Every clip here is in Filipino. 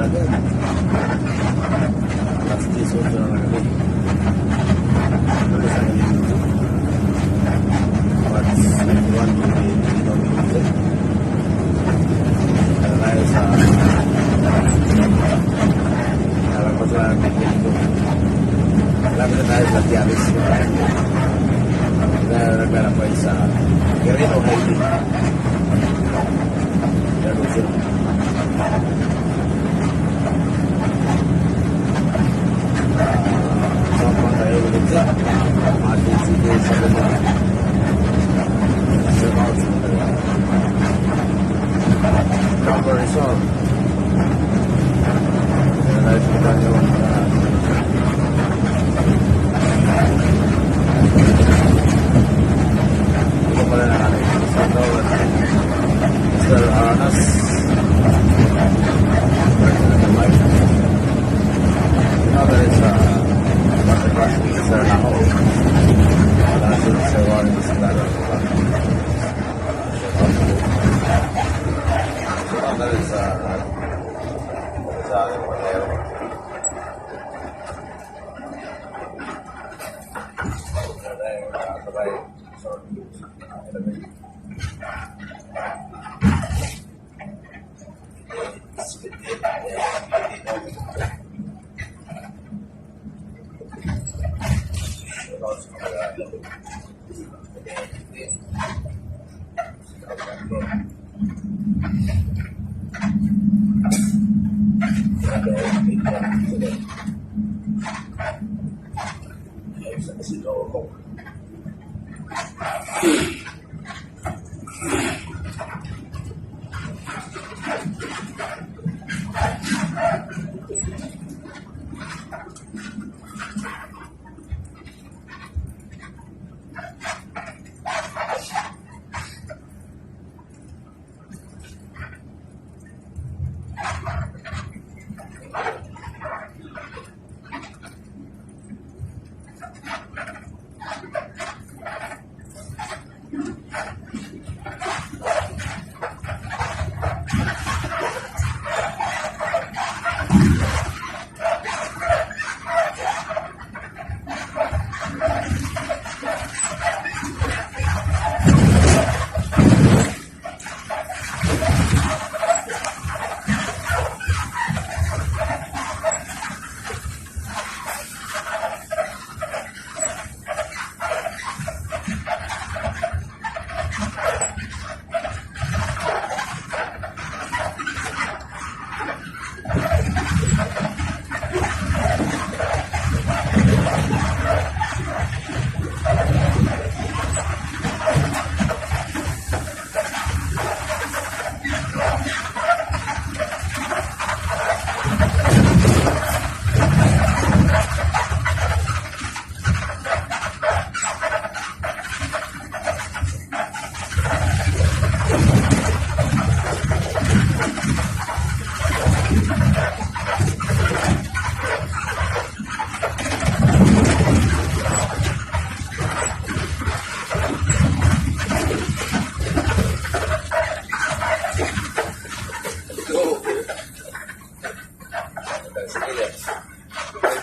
agad. Last day, so na kami. Ano sa kanya? What's 91 million? Tayo sa nalagpas na natin dito. Malapit na tayo sa Tialis. Nagpera po sa Guerrero Highway. Luzon. Sampai tayo ulit sa ating sige sa ganda. Sa Mount Sumatra. Number Resort. Kaya tayo sa kanya ito pala na kami. Sa tawad. Mr. Arnas. Another is Dr. Crush Mr. Nako. Last is Mr. Warren Mr. Another is sa ating Mateo. Sabay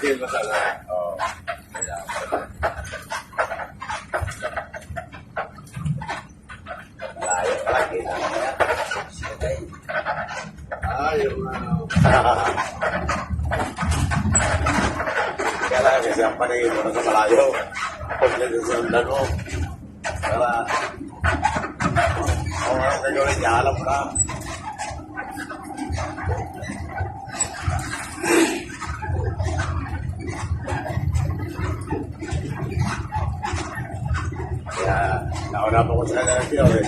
Hindi masala. Oo. Kaya, layo lagi na. Ayaw na. Kaya lang kasi ang paningin mo na sa malayo. Pag nagsasundan mo. Kaya, kung ano na gawin niya, alam mo na. Kaya, nauna pa ko sa kanya ng Pinoy.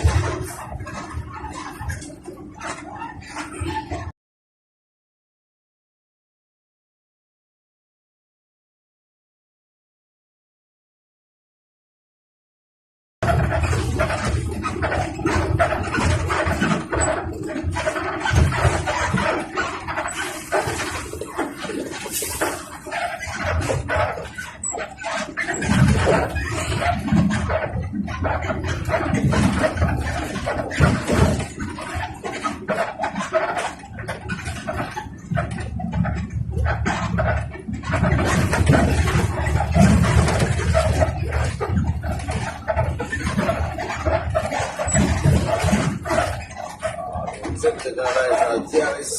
Check na tayo sa GRS.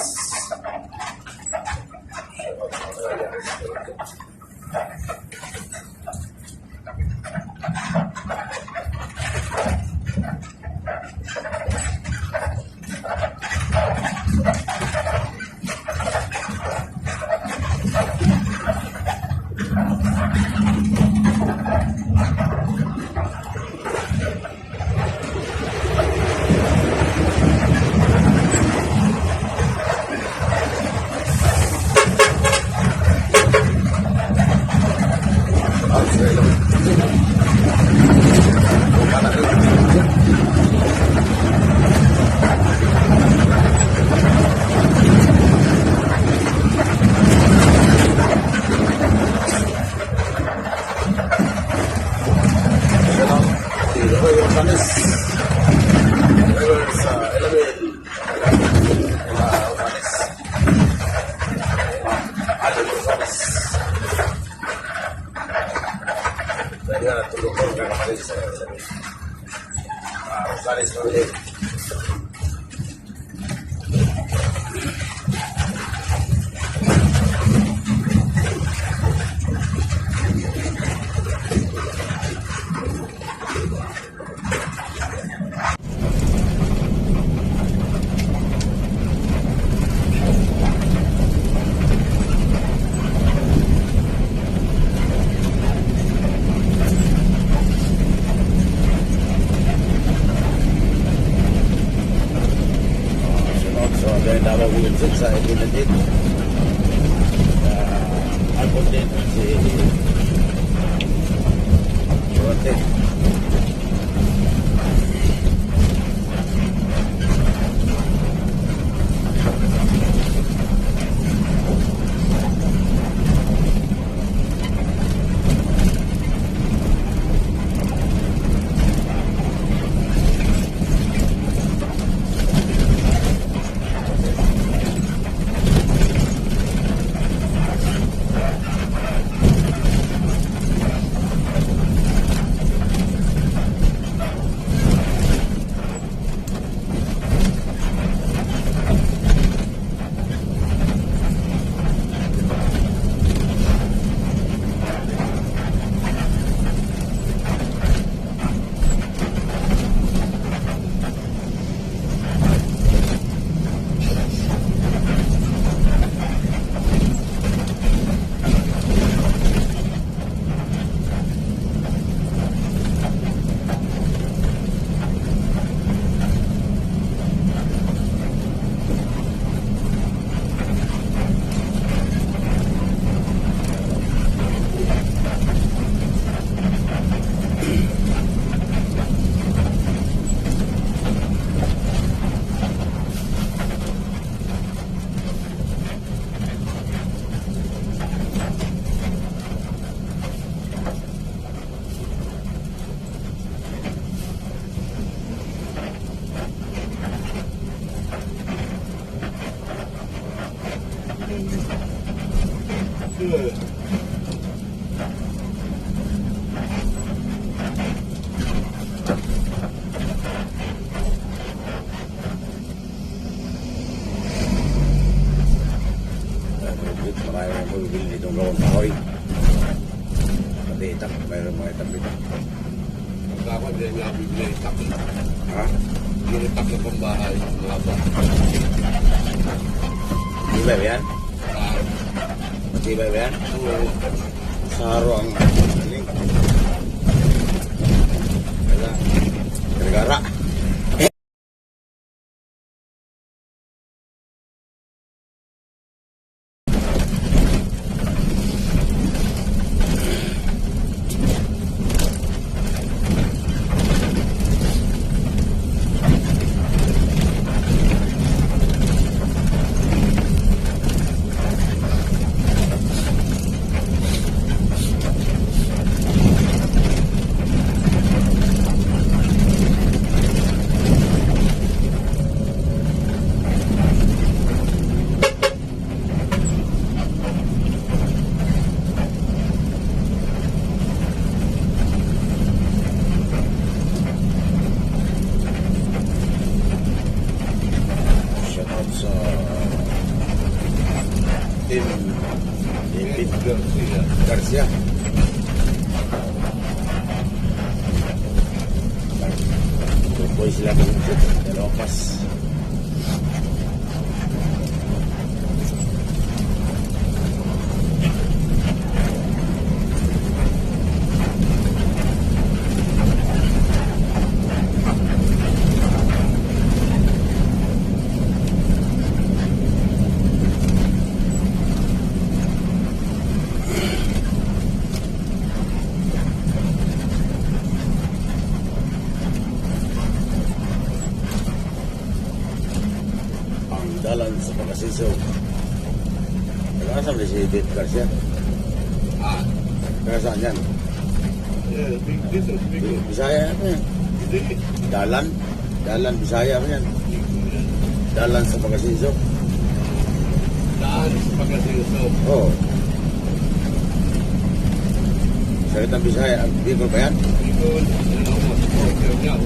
Sa Edinadid album din si Rote. Dapat din nga bibili itak. Ha? Ginitak na pambahay. Mga ba? Matibay ba yan? Ah, Matibay ba yan? oo. Saro ang galing. Kaya, gara-gara. Boy sila ng dalawang pas. Ang dalan sa Pagkasiso. Nag-asam na si Dave Garcia. Ah, Kaya saan yan? dito, Bicol. Bisaya ano yan? Hindi. Dalan. Dalan, Bisaya ano yan? Dalan sa Pagkasiso. Daan sa Pagkasiso. Oo. Salitang Bisaya. Bicol ba yan? Bicol. Ano mo? Siargao.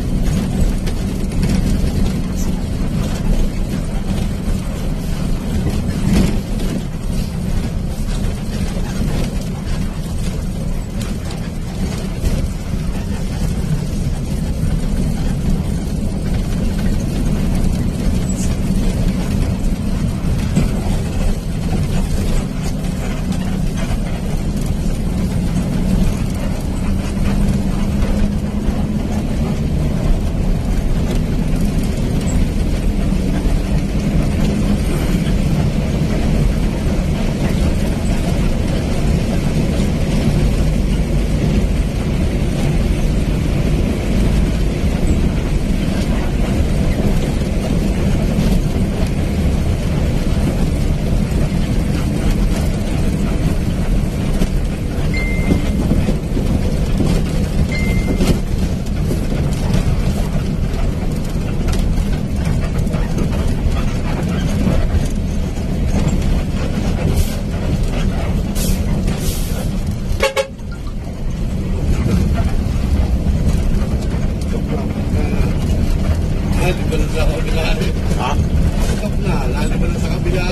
Lalo ba na sa kabila? Ha? Stop na. Lalo ba na sa kabila?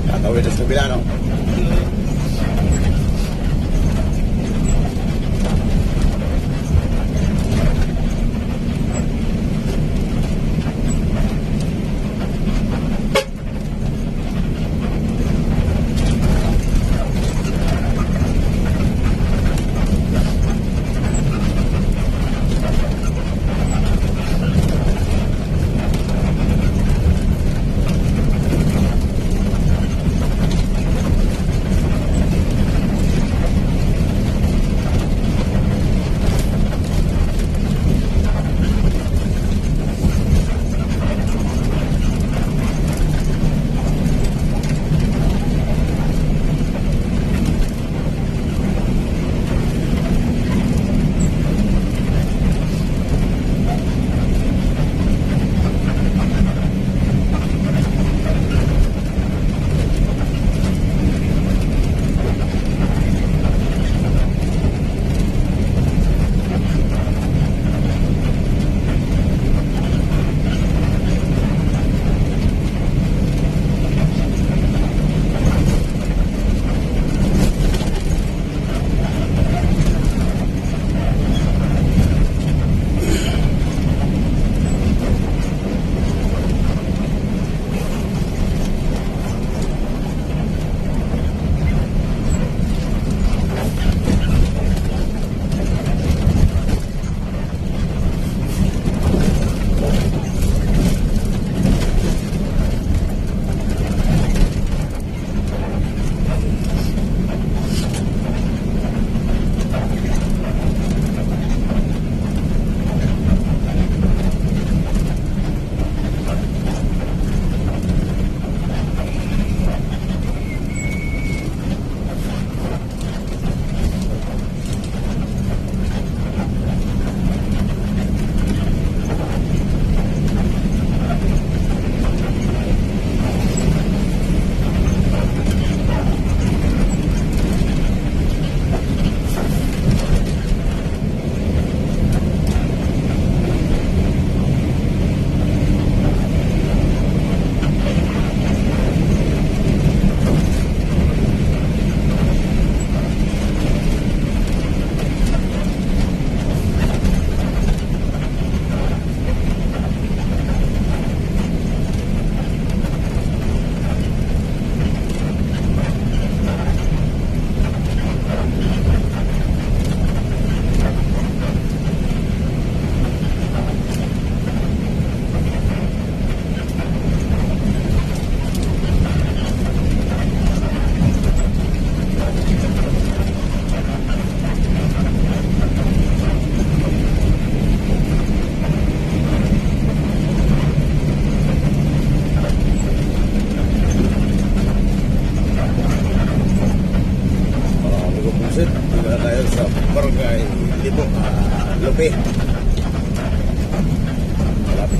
Tatawid na sa kabila, no?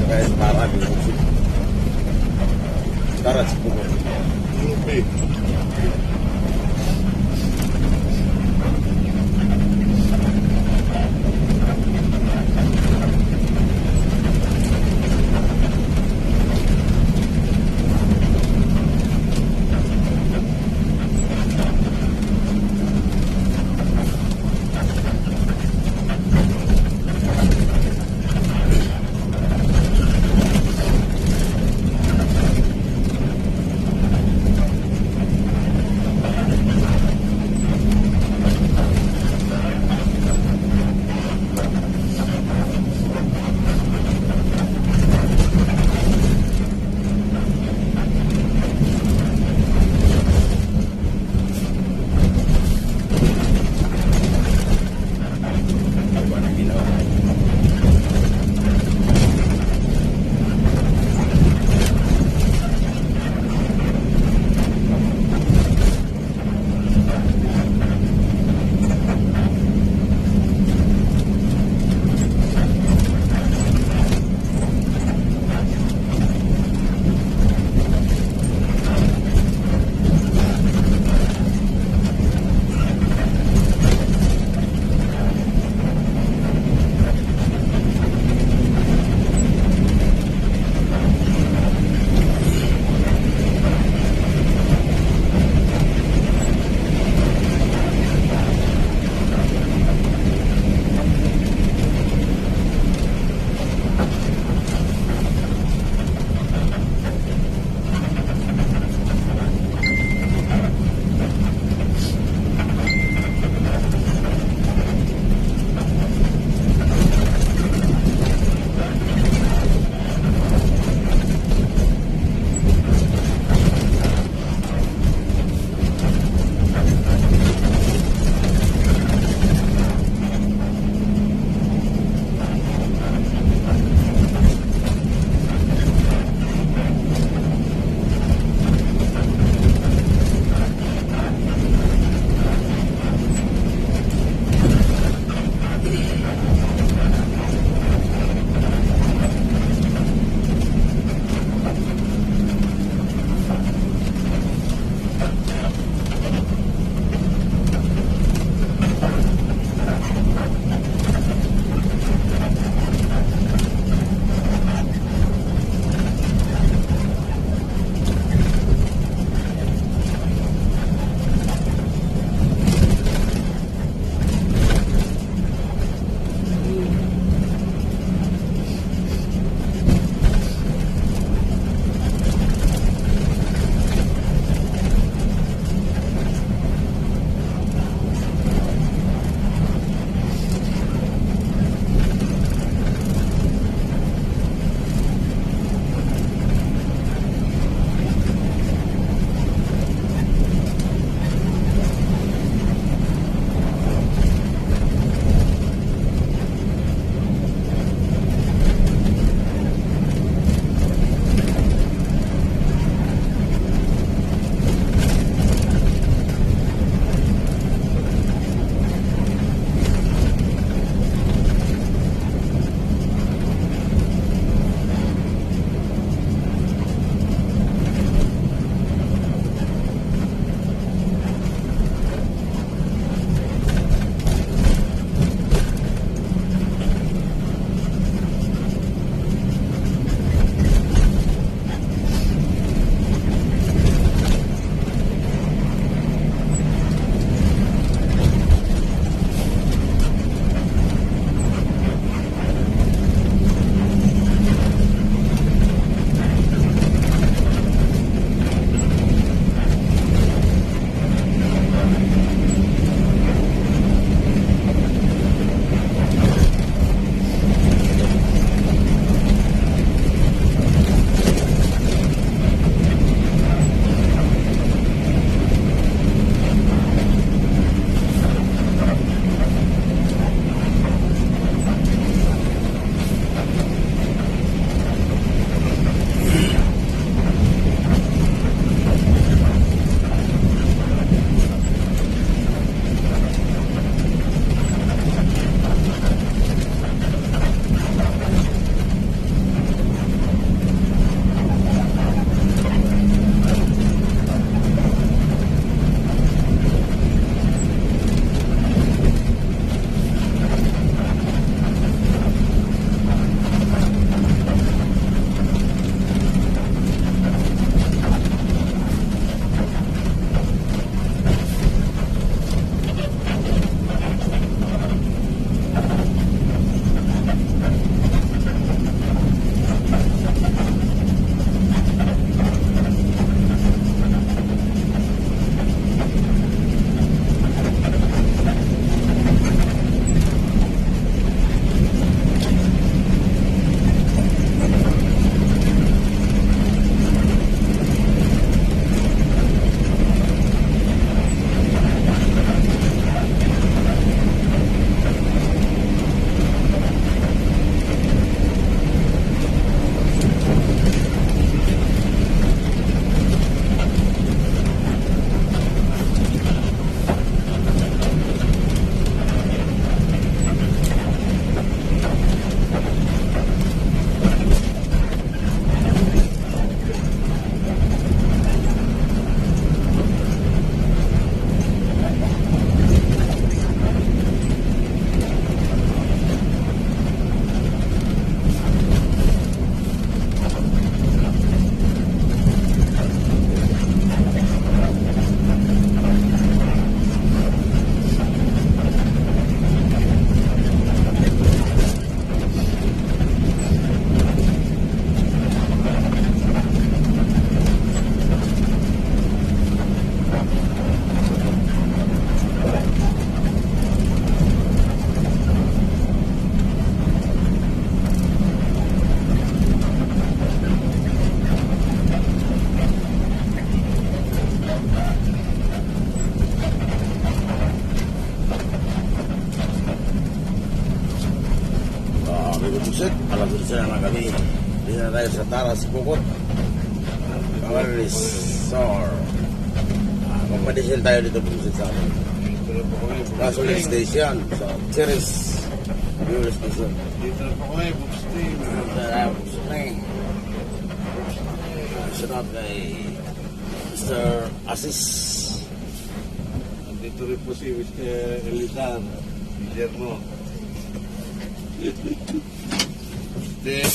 guys, para di usip. Tara sa pugo. Lupi. alas 11 na kami. Dito na tayo sa Taras, Bukot. Resort. Magpadisel tayo dito po sa amin. Dito na po kami. Gasoline station. So, Cheers. Fuel station. Dito na po kami. Booksteam. Sunod kay Mr. Asis. Dito rin po si Mr. Elizar. Guillermo. Then,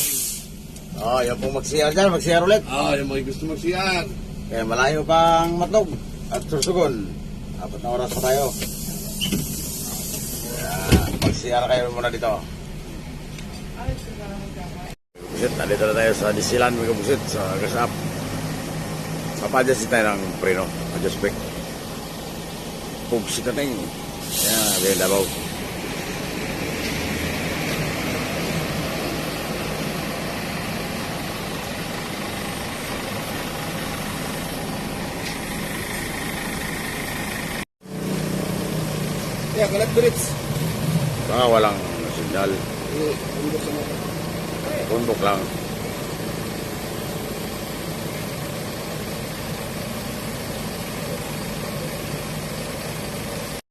Yan po mag-CR dyan. Mag-CR ulit. yung mga gusto mag-CR. Kaya malayo pang Matlog at Sursugon. 4 na oras pa tayo. Kaya mag-CR kayo muna dito. Busit, nandito na tayo sa Disneyland, mga busit, sa Gasap. Papadjust tayo ng preno, adjust brake. Pugsit na tayo. Kaya, bilang Davao. Yeah, kalat bridge. Baka walang signal. Bundok lang.